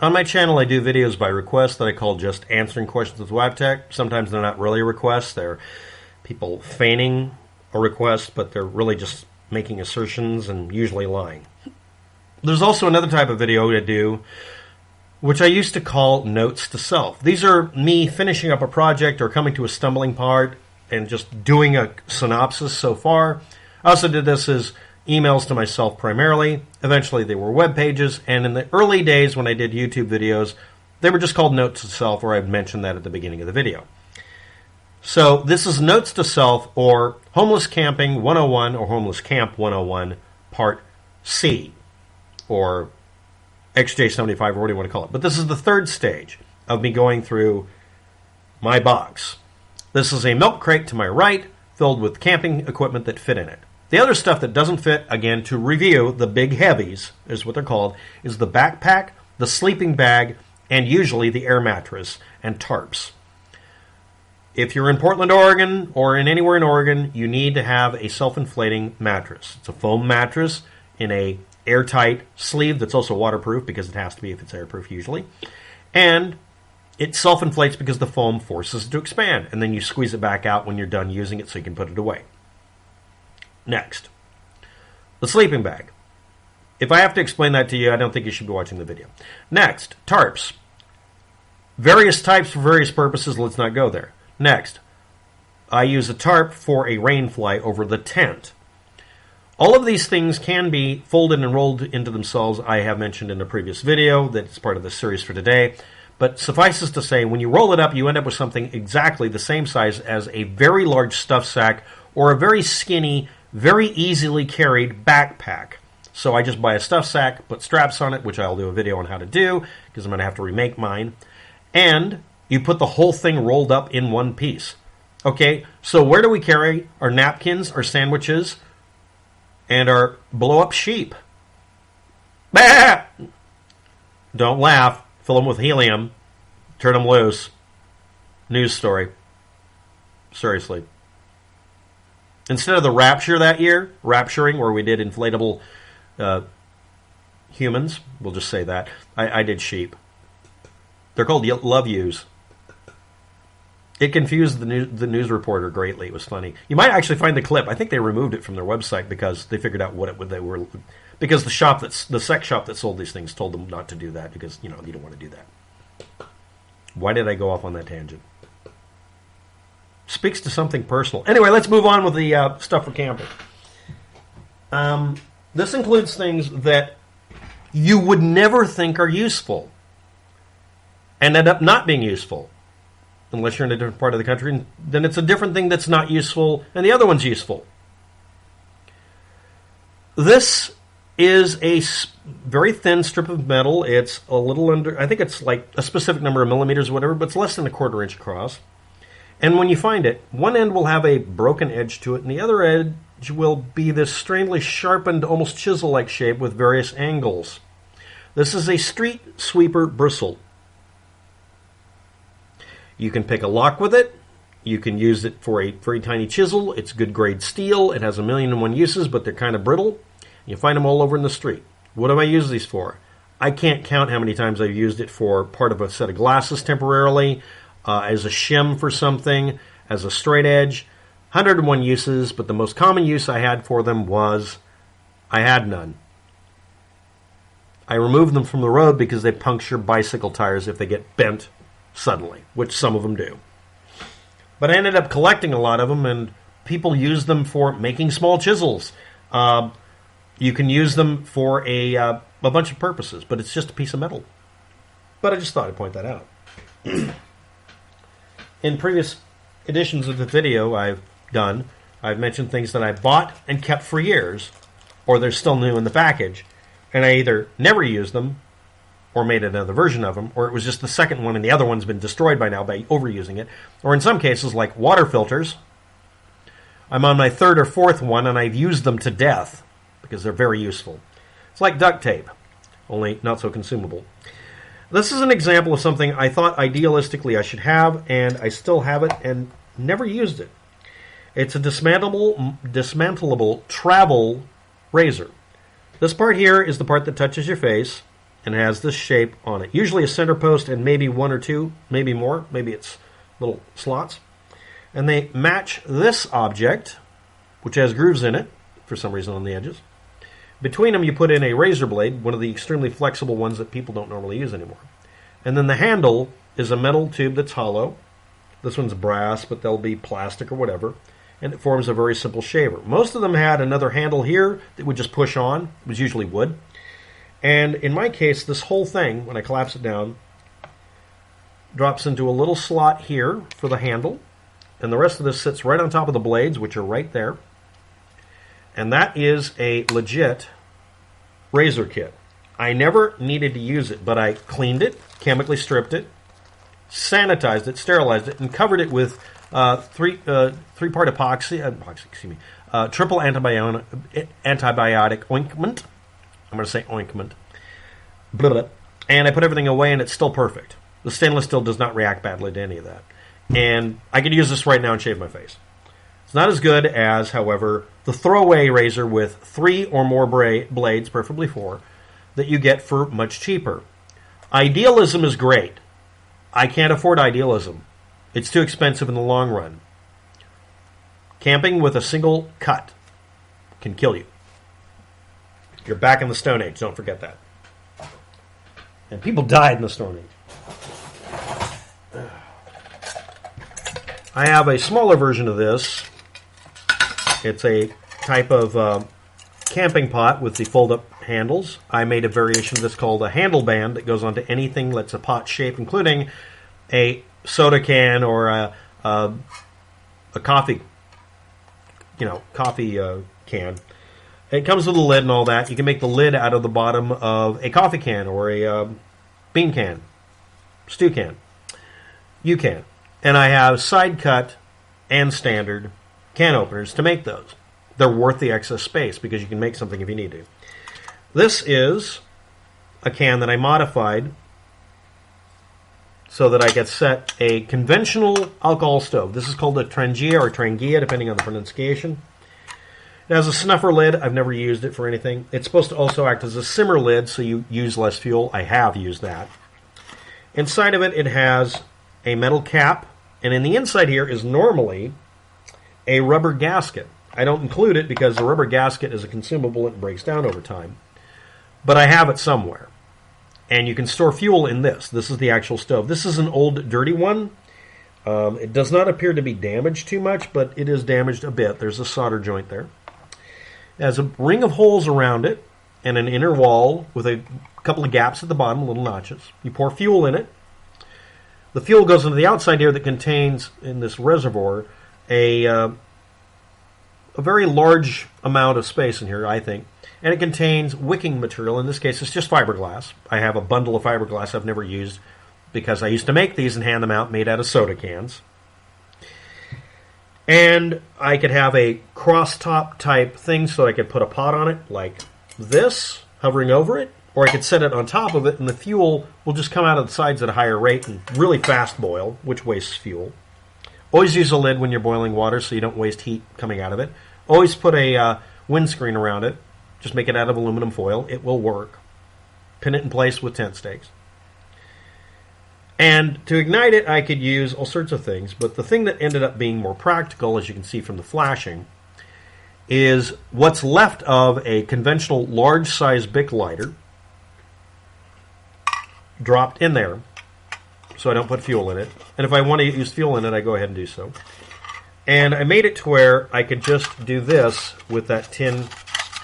On my channel, I do videos by request that I call just answering questions with waptek. Sometimes they're not really requests. They're people feigning a request, but they're really just making assertions and usually lying. There's also another type of video I do, which I used to call notes to self. These are me finishing up a project or coming to a stumbling part and just doing a synopsis so far. I also did this as emails to myself primarily. Eventually they were web pages, and in the early days when I did YouTube videos, they were just called notes to self, or I'd mentioned that at the beginning of the video. So this is Notes to Self, or Homeless Camping 101, or Homeless Camp 101, Part C, or XJ75, or what do you want to call it. But this is the third stage of me going through my box. This is a milk crate to my right, filled with camping equipment that fit in it. The other stuff that doesn't fit, again, to review, the big heavies, is what they're called, is the backpack, the sleeping bag, and usually the air mattress and tarps. If you're in Portland, Oregon, or anywhere in Oregon, you need to have a self-inflating mattress. It's a foam mattress in a airtight sleeve that's also waterproof, because it has to be if it's airproof usually. And it self-inflates because the foam forces it to expand, and then you squeeze it back out when you're done using it so you can put it away. Next, the sleeping bag. If I have to explain that to you, I don't think you should be watching the video. Next, tarps. Various types for various purposes. Let's not go there. Next, I use a tarp for a rain fly over the tent. All of these things can be folded and rolled into themselves. I have mentioned in a previous video that it's part of the series for today. But suffices to say, when you roll it up, you end up with something exactly the same size as a very large stuff sack or a very skinny, very easily carried backpack. So I just buy a stuff sack, put straps on it, which I'll do a video on how to do, because I'm going to have to remake mine. And you put the whole thing rolled up in one piece. Okay, so where do we carry our napkins, our sandwiches, and our blow-up sheep? Bah! Don't laugh. Fill them with helium. Turn them loose. News story. Seriously. Instead of the rapture that year, rapturing, where we did inflatable humans, we'll just say that, I did sheep. They're called love yous. It confused the news reporter greatly. It was funny. You might actually find the clip. I think they removed it from their website because they figured out they were. Because the sex shop that sold these things told them not to do that because you don't want to do that. Why did I go off on that tangent? Speaks to something personal. Anyway, let's move on with the stuff for camping. This includes things that you would never think are useful and end up not being useful. Unless you're in a different part of the country, then it's a different thing that's not useful, and the other one's useful. This is a very thin strip of metal. It's a little under, I think it's like a specific number of millimeters or whatever, but it's less than a 1/4 inch across. And when you find it, one end will have a broken edge to it, and the other edge will be this strangely sharpened, almost chisel-like shape with various angles. This is a street sweeper bristle. You can pick a lock with it. You can use it for a very tiny chisel. It's good grade steel. It has 1,000,001 uses, but they're kind of brittle. You find them all over in the street. What have I used these for? I can't count how many times I've used it for part of a set of glasses temporarily, as a shim for something, as a straight edge. 101 uses, but the most common use I had for them was I had none. I removed them from the road because they puncture bicycle tires if they get bent suddenly, which some of them do. But I ended up collecting a lot of them, and people use them for making small chisels. You can use them for a bunch of purposes, but it's just a piece of metal. But I just thought I'd point that out. In previous editions of the video I've mentioned things that I bought and kept for years, or they're still new in the package, and I either never used them, or made another version of them, or it was just the second one and the other one's been destroyed by now by overusing it, or in some cases, like water filters, I'm on my 3rd or 4th one and I've used them to death because they're very useful. It's like duct tape, only not so consumable. This is an example of something I thought idealistically I should have, and I still have it and never used it. It's a dismantleable travel razor. This part here is the part that touches your face. and has this shape on it. Usually a center post and maybe one or two, maybe more. Maybe it's little slots. And they match this object, which has grooves in it, for some reason on the edges. Between them you put in a razor blade, one of the extremely flexible ones that people don't normally use anymore. And then the handle is a metal tube that's hollow. This one's brass, but they'll be plastic or whatever. And it forms a very simple shaver. Most of them had another handle here that would just push on. It was usually wood. And in my case, this whole thing, when I collapse it down, drops into a little slot here for the handle. And the rest of this sits right on top of the blades, which are right there. And that is a legit razor kit. I never needed to use it, but I cleaned it, chemically stripped it, sanitized it, sterilized it, and covered it with three-part triple antibiotic ointment. I'm going to say ointment. Blah. And I put everything away, and it's still perfect. The stainless steel does not react badly to any of that. And I could use this right now and shave my face. It's not as good as, however, the throwaway razor with 3 or more blades, preferably 4, that you get for much cheaper. Idealism is great. I can't afford idealism. It's too expensive in the long run. Camping with a single cut can kill you. You're back in the Stone Age, don't forget that. And people died in the Stone Age. I have a smaller version of this. It's a type of camping pot with the fold-up handles. I made a variation of this called a handle band that goes onto anything that's a pot shape, including a soda can or a coffee, can. It comes with a lid and all that. You can make the lid out of the bottom of a coffee can or a bean can, stew can. You can. And I have side cut and standard can openers to make those. They're worth the excess space because you can make something if you need to. This is a can that I modified so that I could set a conventional alcohol stove. This is called a Trangia or Trangia, depending on the pronunciation. It has a snuffer lid. I've never used it for anything. It's supposed to also act as a simmer lid so you use less fuel. I have used that. Inside of it, it has a metal cap, and in the inside here is normally a rubber gasket. I don't include it because the rubber gasket is a consumable and it breaks down over time. But I have it somewhere. And you can store fuel in this. This is the actual stove. This is an old, dirty one. It does not appear to be damaged too much, but it is damaged a bit. There's a solder joint there. It has a ring of holes around it and an inner wall with a couple of gaps at the bottom, little notches. You pour fuel in it. The fuel goes into the outside here that contains, in this reservoir, a very large amount of space in here, I think. And it contains wicking material. In this case, it's just fiberglass. I have a bundle of fiberglass I've never used because I used to make these and hand them out made out of soda cans. And I could have a cross-top type thing so I could put a pot on it like this, hovering over it. Or I could set it on top of it and the fuel will just come out of the sides at a higher rate and really fast boil, which wastes fuel. Always use a lid when you're boiling water so you don't waste heat coming out of it. Always put a windscreen around it. Just make it out of aluminum foil. It will work. Pin it in place with tent stakes. And to ignite it, I could use all sorts of things. But the thing that ended up being more practical, as you can see from the flashing, is what's left of a conventional large-size Bic lighter dropped in there so I don't put fuel in it. And if I want to use fuel in it, I go ahead and do so. And I made it to where I could just do this with that tin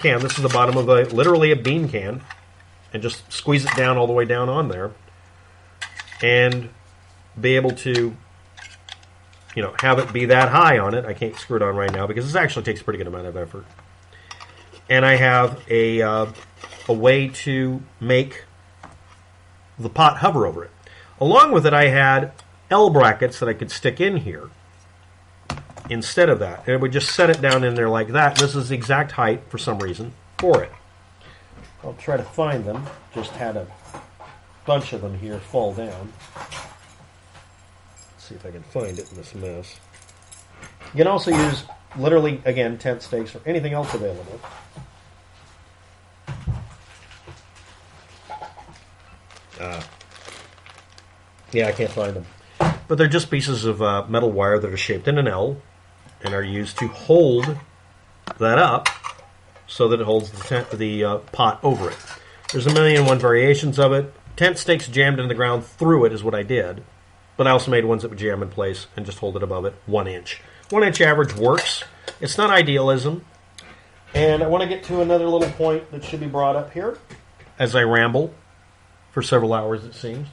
can. This is the bottom of literally a bean can, and just squeeze it down all the way down on there and be able to have it be that high on it. I can't screw it on right now because this actually takes a pretty good amount of effort. And I have a way to make the pot hover over it. Along with it, I had L brackets that I could stick in here instead of that. And it would just set it down in there like that. This is the exact height, for some reason, for it. I'll try to find them. Just had a bunch of them here fall down. Let's see if I can find it in this mess. You can also use, literally, again, tent stakes or anything else available. Yeah, I can't find them. But they're just pieces of metal wire that are shaped in an L and are used to hold that up so that it holds the pot over it. There's a million and one variations of it. Tent stakes jammed in the ground through it is what I did. But I also made ones that would jam in place and just hold it above it 1 inch. 1 inch average works. It's not idealism. And I want to get to another little point that should be brought up here as I ramble for several hours, it seems.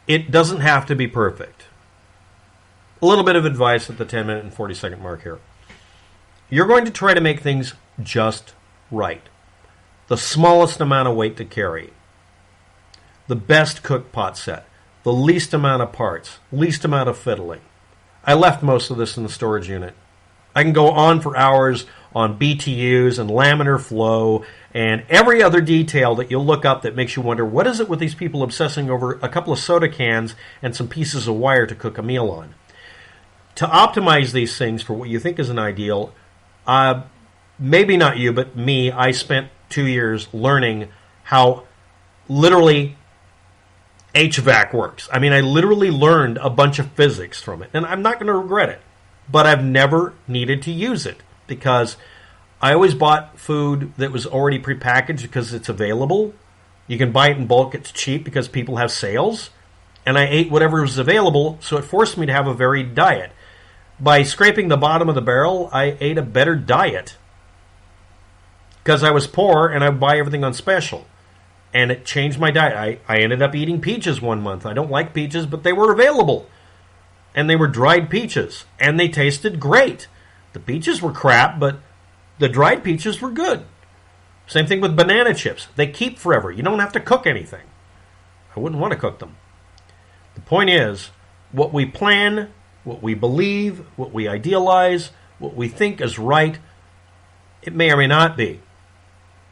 It doesn't have to be perfect. A little bit of advice at the 10-minute and 40-second mark here. You're going to try to make things just right. The smallest amount of weight to carry. The best cook pot set. The least amount of parts. Least amount of fiddling. I left most of this in the storage unit. I can go on for hours on BTUs and laminar flow and every other detail that you'll look up that makes you wonder, what is it with these people obsessing over a couple of soda cans and some pieces of wire to cook a meal on? To optimize these things for what you think is an ideal, maybe not you, but me, I spent 2 years learning how literally HVAC works. I mean, I literally learned a bunch of physics from it, and I'm not going to regret it. But I've never needed to use it because I always bought food that was already prepackaged because it's available. You can buy it in bulk. It's cheap because people have sales. And I ate whatever was available, so it forced me to have a varied diet. By scraping the bottom of the barrel, I ate a better diet because I was poor and I would buy everything on special. And it changed my diet. I ended up eating peaches 1 month. I don't like peaches, but they were available. And they were dried peaches, and they tasted great. The peaches were crap, but the dried peaches were good. Same thing with banana chips. They keep forever. You don't have to cook anything. I wouldn't want to cook them. The point is, what we plan, what we believe, what we idealize, what we think is right, it may or may not be.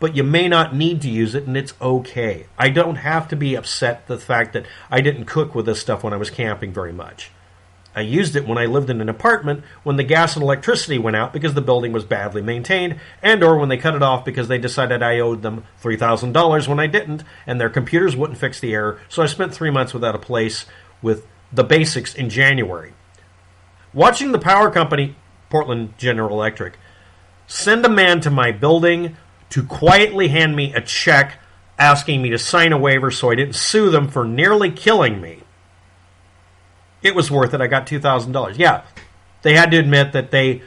But you may not need to use it, and it's okay. I don't have to be upset at the fact that I didn't cook with this stuff when I was camping very much. I used it when I lived in an apartment when the gas and electricity went out because the building was badly maintained, and or when they cut it off because they decided I owed them $3,000 when I didn't, and their computers wouldn't fix the error, so I spent 3 months without a place with the basics in January. Watching the power company, Portland General Electric, send a man to my building to quietly hand me a check asking me to sign a waiver so I didn't sue them for nearly killing me. It was worth it. I got $2,000. Yeah, they had to admit that they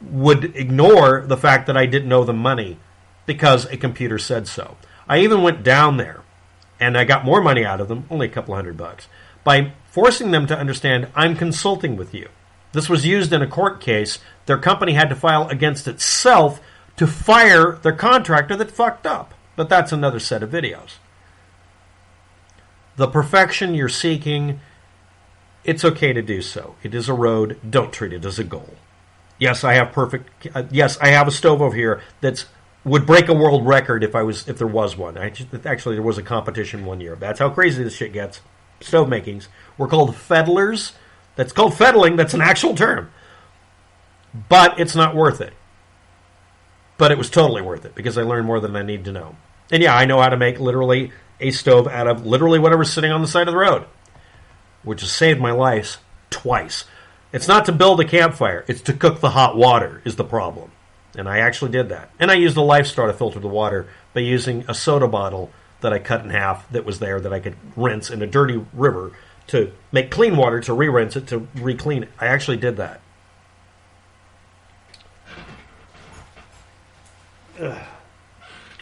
would ignore the fact that I didn't owe them money because a computer said so. I even went down there, and I got more money out of them, only a couple $100, by forcing them to understand I'm consulting with you. This was used in a court case. Their company had to file against itself to fire their contractor that fucked up. But that's another set of videos. The perfection you're seeking, it's okay to do so. It is a road. Don't treat it as a goal. Yes, I have yes, I have a stove over here that would break a world record if there was one. Actually, there was a competition one year. That's how crazy this shit gets. Stove makings. We're called feddlers. That's called feddling. That's an actual term. But it's not worth it. But it was totally worth it because I learned more than I need to know. And yeah, I know how to make literally a stove out of literally whatever's sitting on the side of the road, which has saved my life twice. It's not to build a campfire. It's to cook the hot water is the problem. And I actually did that. And I used a LifeStar to filter the water by using a soda bottle that I cut in half that was there that I could rinse in a dirty river to make clean water, to re-rinse it, to re-clean it. I actually did that.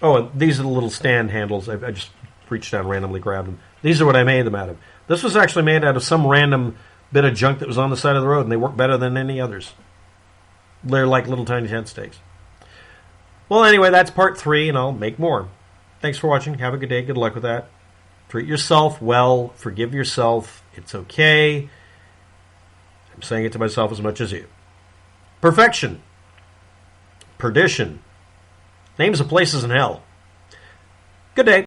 Oh, and these are the little stand handles. I just reached down and randomly grabbed them. These are what I made them out of. This was actually made out of some random bit of junk that was on the side of the road, and they work better than any others. They're like little tiny tent stakes. Well, anyway, that's part 3, and I'll make more. Thanks for watching. Have a good day. Good luck with that. Treat yourself well. Forgive yourself. It's okay. I'm saying it to myself as much as you. Perfection. Perdition. Names of places in hell. Good day.